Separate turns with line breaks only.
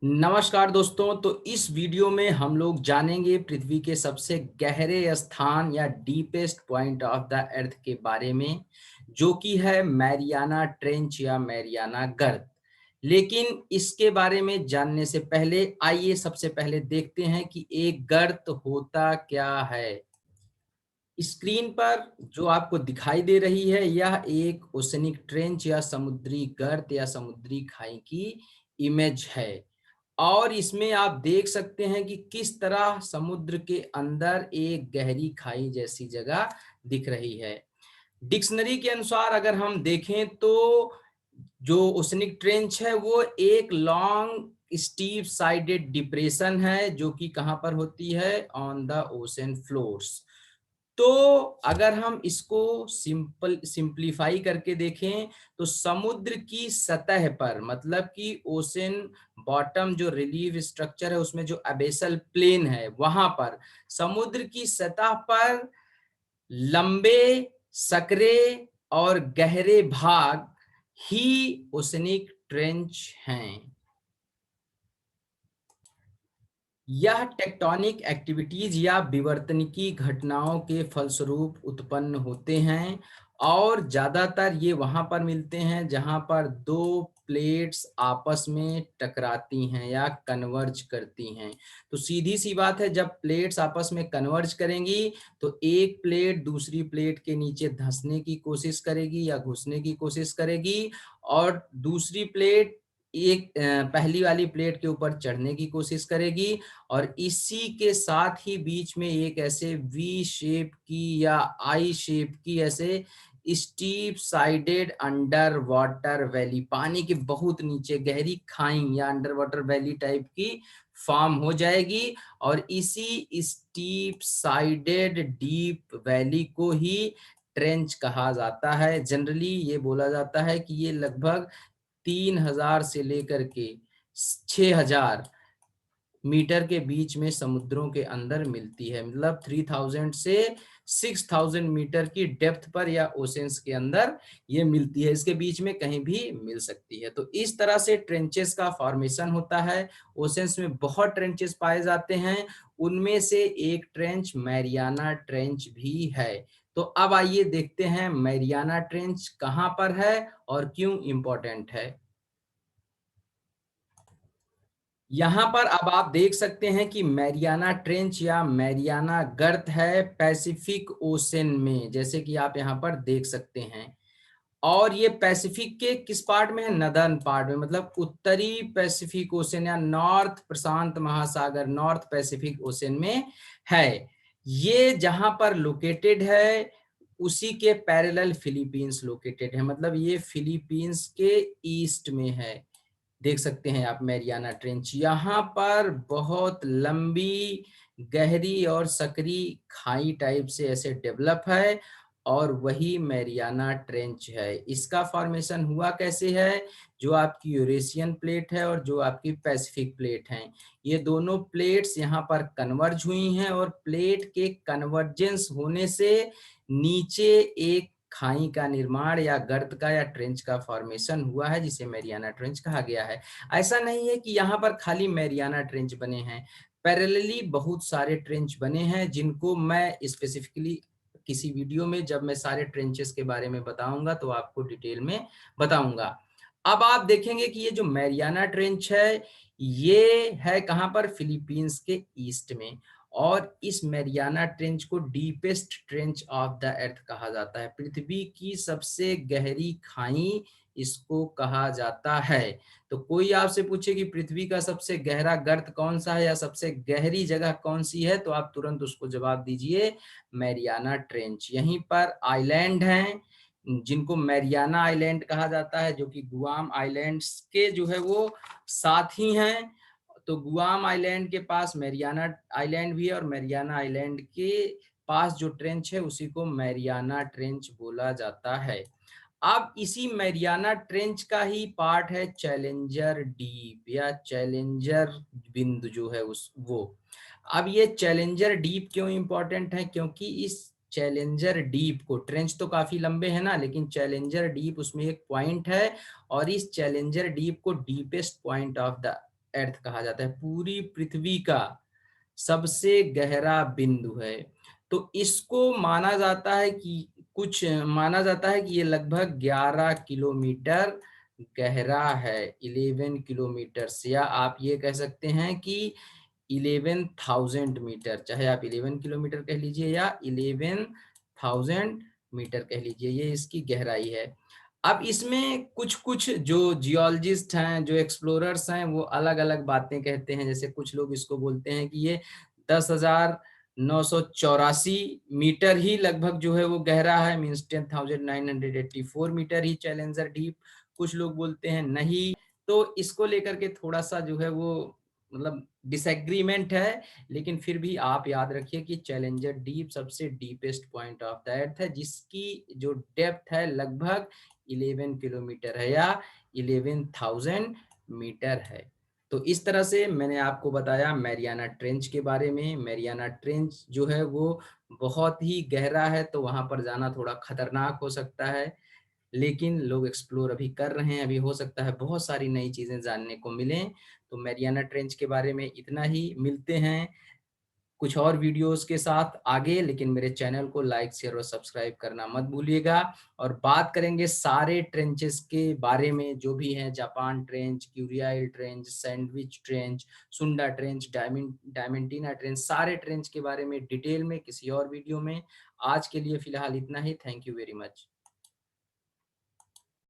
नमस्कार दोस्तों। तो इस वीडियो में हम लोग जानेंगे पृथ्वी के सबसे गहरे स्थान या deepest point of the earth के बारे में, जो कि है मैरियाना ट्रेंच या मैरियाना गर्त। लेकिन इसके बारे में जानने से पहले आइए सबसे पहले देखते हैं कि एक गर्त होता क्या है। स्क्रीन पर जो आपको दिखाई दे रही है यह एक ओशनिक ट्रेंच या समुद्री गर्त या समुद्री खाई की इमेज है। और इसमें आप देख सकते हैं कि किस तरह समुद्र के अंदर एक गहरी खाई जैसी जगह दिख रही है। डिक्शनरी के अनुसार अगर हम देखें तो जो ओशनिक ट्रेंच है वो एक लॉन्ग स्टीप साइडेड डिप्रेशन है, जो कि कहां पर होती है, ऑन द ओशन फ्लोर्स। तो अगर हम इसको सिंप्लीफाई करके देखें तो समुद्र की सतह पर, मतलब कि ओशन बॉटम जो रिलीफ स्ट्रक्चर है उसमें जो एबेसल प्लेन है वहां पर समुद्र की सतह पर लंबे, सकरे और गहरे भाग ही ओशनिक ट्रेंच हैं। यह टेक्टोनिक एक्टिविटीज या विवर्तनिकी घटनाओं के फलस्वरूप उत्पन्न होते हैं और ज्यादातर ये वहां पर मिलते हैं जहां पर दो प्लेट्स आपस में टकराती हैं या कन्वर्ज करती हैं। तो सीधी सी बात है, जब प्लेट्स आपस में कन्वर्ज करेंगी तो एक प्लेट दूसरी प्लेट के नीचे धंसने की कोशिश करेगी या घुसने की कोशिश करेगी और दूसरी प्लेट एक पहली वाली प्लेट के ऊपर चढ़ने की कोशिश करेगी और इसी के साथ ही बीच में एक ऐसे वी शेप की या आई शेप की ऐसे steep sided under water valley, पानी के बहुत नीचे गहरी खाई या अंडर वाटर वैली टाइप की फॉर्म हो जाएगी। और इसी स्टीप साइडेड डीप वैली को ही ट्रेंच कहा जाता है। जनरली ये बोला जाता है कि ये लगभग 3000 से लेकर के 6000 मीटर के बीच में समुद्रों के अंदर मिलती है, मतलब 3000 से 6000 मीटर की डेप्थ पर या ओशंस के अंदर ये मिलती है। इसके बीच में कहीं भी मिल सकती है। तो इस तरह से ट्रेंचेस का फॉर्मेशन होता है। ओशंस में बहुत ट्रेंचेस पाए जाते हैं, उनमें से एक ट्रेंच मैरियाना ट्रेंच भी है। तो अब आइए देखते हैं मैरियाना ट्रेंच कहां पर है और क्यों इंपॉर्टेंट है। यहाँ पर अब आप देख सकते हैं कि मैरियाना ट्रेंच या मैरियाना गर्त है पैसिफिक ओशन में, जैसे कि आप यहाँ पर देख सकते हैं। और ये पैसिफिक के किस पार्ट में है, नदर्न पार्ट में, मतलब उत्तरी पैसिफिक ओशन या नॉर्थ प्रशांत महासागर, नॉर्थ पैसिफिक ओशन में है। ये जहां पर लोकेटेड है उसी के पैरेलल फिलीपींस लोकेटेड है, मतलब ये फिलीपींस के ईस्ट में है। देख सकते हैं आप मैरियाना ट्रेंच, यहाँ पर बहुत लंबी, गहरी और सकरी खाई टाइप से ऐसे डेवलप है और वही मैरियाना ट्रेंच है। इसका फॉर्मेशन हुआ कैसे है, जो आपकी यूरेशियन प्लेट है और जो आपकी पैसिफिक प्लेट है, ये दोनों प्लेट्स यहाँ पर कन्वर्ज हुई हैं और प्लेट के कन्वर्जेंस होने से नीचे एक खाई का निर्माण या गर्त का या ट्रेंच का फॉर्मेशन हुआ है, जिसे मैरियाना ट्रेंच कहा गया है। ऐसा नहीं है कि यहाँ पर खाली मैरियाना ट्रेंच बने हैं, पैरेलली बहुत सारे ट्रेंच बने हैं, जिनको मैं स्पेसिफिकली किसी वीडियो में जब मैं सारे ट्रेंचेस के बारे में बताऊंगा तो आपको डिटेल में बताऊंगा। अब आप देखेंगे कि ये जो मैरियाना ट्रेंच है ये है कहां पर, फिलीपींस के ईस्ट में। और इस मैरियाना ट्रेंच को deepest trench of the earth कहा जाता है, पृथ्वी की सबसे गहरी खाई इसको कहा जाता है। तो कोई आपसे पूछे कि पृथ्वी का सबसे गहरा गर्त कौन सा है या सबसे गहरी जगह कौन सी है, तो आप तुरंत उसको जवाब दीजिए मैरियाना ट्रेंच। यहीं पर आइलैंड हैं जिनको मैरियाना आइलैंड कहा जाता है, जो कि गुआम आइलैंड्स के जो है वो साथ ही हैं। तो गुआम आइलैंड के पास मैरियाना आइलैंड भी है और मैरियाना आइलैंड के पास जो ट्रेंच है उसी को मैरियाना ट्रेंच बोला जाता है। अब इसी मैरियाना ट्रेंच का ही पार्ट है चैलेंजर डीप या चैलेंजर बिंदु जो है उस वो। अब ये चैलेंजर डीप क्यों इंपॉर्टेंट है, क्योंकि इस चैलेंजर डीप को, ट्रेंच तो काफी लंबे है ना, लेकिन चैलेंजर डीप उसमें एक पॉइंट है और इस चैलेंजर डीप को deepest point of the earth कहा जाता है, पूरी पृथ्वी का सबसे गहरा बिंदु है। तो इसको माना जाता है कि माना जाता है कि ये लगभग 11 किलोमीटर गहरा है, 11 किलोमीटर, या आप ये कह सकते हैं कि 11,000 मीटर, चाहे आप 11 किलोमीटर कह लीजिए या 11,000 मीटर कह लीजिए, ये इसकी गहराई है। अब इसमें कुछ-कुछ जो जियोलॉजिस्ट हैं, जो एक्सप्लोरर्स हैं, वो अलग-अलग बातें कहते हैं। जैसे कुछ लोग इसको बोलते हैं कि ये 10,984 मीटर ही लगभग जो है वो गहरा है, मीन्स 10,984 मीटर ही चैलेंजर डीप। कुछ लोग बोलते हैं नहीं, तो इसको लेकर के थोड़ा-सा जो है वो मतलब डिसएग्रीमेंट है, लेकिन फिर भी आप याद रखिए कि चैलेंजर डीप सबसे deepest point of the earth है, जिसकी जो डेप्थ है लगभग 11 किलोमीटर है या 11,000 मीटर है। तो इस तरह से मैंने आपको बताया मैरियाना ट्रेंच के बारे में। मैरियाना ट्रेंच जो है वो बहुत ही गहरा है, तो वहाँ पर जाना थोड़ा खतरनाक हो सकता है, लेकिन लोग एक्सप्लोर अभी कर रहे हैं, अभी हो सकता है बहुत सारी नई चीज़ें जानने को मिलें। तो मैरियाना ट्रेंच के बारे में इतना ही, मिलते हैं कुछ और वीडियोस के साथ आगे, लेकिन मेरे चैनल को लाइक, शेयर और सब्सक्राइब करना मत भूलिएगा। और बात करेंगे सारे ट्रेंचेस के बारे में जो भी हैं, Japan trench, Kuril trench, sandwich trench, Sunda trench, Diamantina trench, सारे ट्रेंच के बारे में डिटेल में किसी और वीडियो में। आज के लिए फिलहाल इतना ही। Thank you very much.